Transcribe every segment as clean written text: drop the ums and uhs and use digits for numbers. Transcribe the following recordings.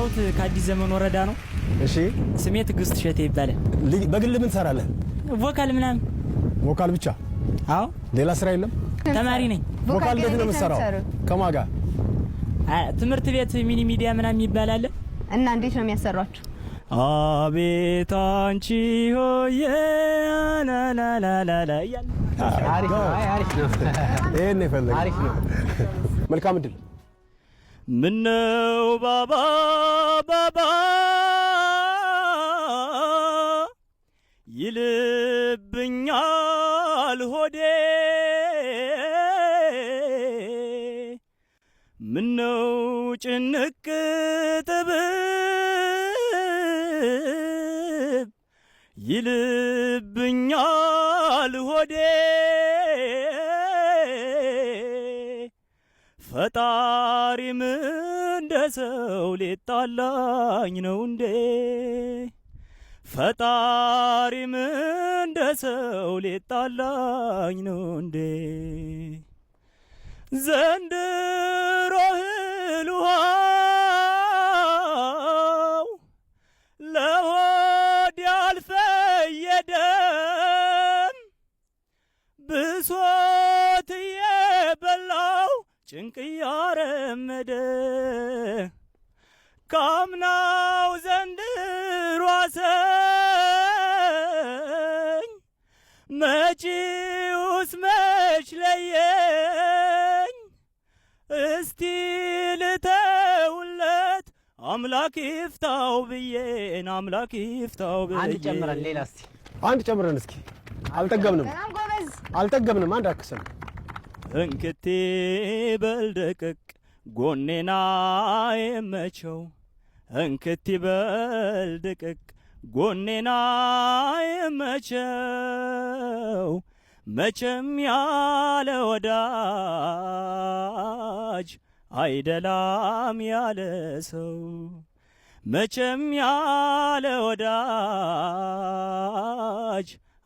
የመጣሁት ከአዲስ ዘመን ወረዳ ነው። እሺ ስሜ ትግስት ሸቴ ይባላል። በግል ምን ትሰራለህ? ቮካል ምናምን። ቮካል ብቻ? አዎ። ሌላ ስራ የለም? ተማሪ ነኝ። ቮካል እንዴት ነው የምትሰራው? ከማን ጋር? ትምህርት ቤት ሚኒ ሚዲያ ምናምን ይባላል። እና እንዴት ነው የሚያሰሯችሁ? አቤት አንቺ ሆዬ ላላላላ ያለ አሪፍ ነው። ይሄን ይፈልጋል። አሪፍ ነው። መልካም እድል። ምነው ባባ ባባ ይልብኛል ሆዴ ምነው ጭንቅ ጥብብ ይልብኛል ሆዴ ፈጣሪም እንደ ሰው ሊጣላኝ ነው እንዴ? ፈጣሪም እንደ ሰው ሊጣላኝ ነው እንዴ? ዘንድሮ እህል ውሃው ለሆድ ያልፈየደም ብሶት የበላው ጭንቅ ያረመደ ካምናው ዘንድሮ አሰኝ መጪውስ መች ለየኝ እስቲ ልተውለት አምላክ ይፍታው ብዬን አምላክ ይፍታው ብዬ አንድ ጨምረን ሌላ እስቲ አንድ ጨምረን እስኪ አልጠገብንም አልጠገብንም አንድ አክሰን እንክቴ በልደቅቅ ጎኔና የመቸው እንክቴ በልደቅቅ ጎኔና የመቸው መቼም ያለ ወዳጅ አይደላም ያለ ሰው መቼም ያለ ወዳጅ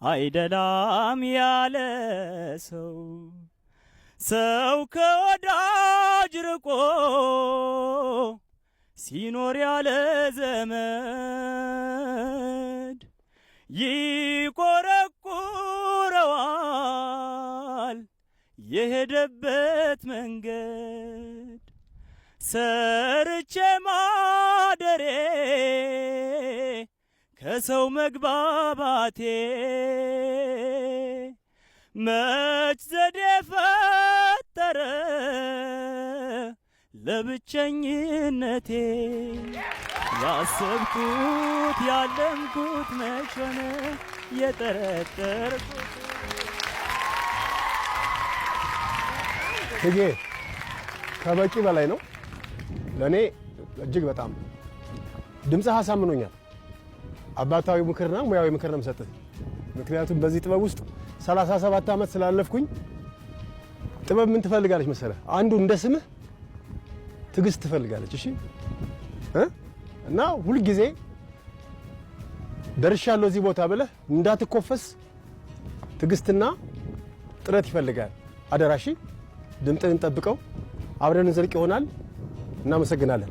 አይደላም ያለ ሰው ሰው ከወዳጅ ርቆ ሲኖር ያለ ዘመድ ይቆረቁረዋል የሄደበት መንገድ ሰርቼ ማደሬ ከሰው መግባባቴ መች ዘዴ ፈጠረ ለብቸኝነቴ ያሰብኩት ያለምኩት መች ሆነ የጠረጠርኩት ትጌ ከበቂ በላይ ነው ለኔ እጅግ በጣም ድምጽህ አሳምኖኛል አባታዊ ምክርና ሙያዊ ምክር ነው የምሰጥህ ምክንያቱም በዚህ ጥበብ ውስጥ 37 ዓመት ስላለፍኩኝ ጥበብ ምን ትፈልጋለች መሰለህ አንዱ እንደ ስምህ ትግስት ትፈልጋለች እሺ እና ሁሉ ጊዜ ደርሻለሁ እዚህ ቦታ ብለህ እንዳትኮፈስ ትግስትና ጥረት ይፈልጋል አደራሺ ድምጥህን ጠብቀው አብረን እንዘልቅ ይሆናል እናመሰግናለን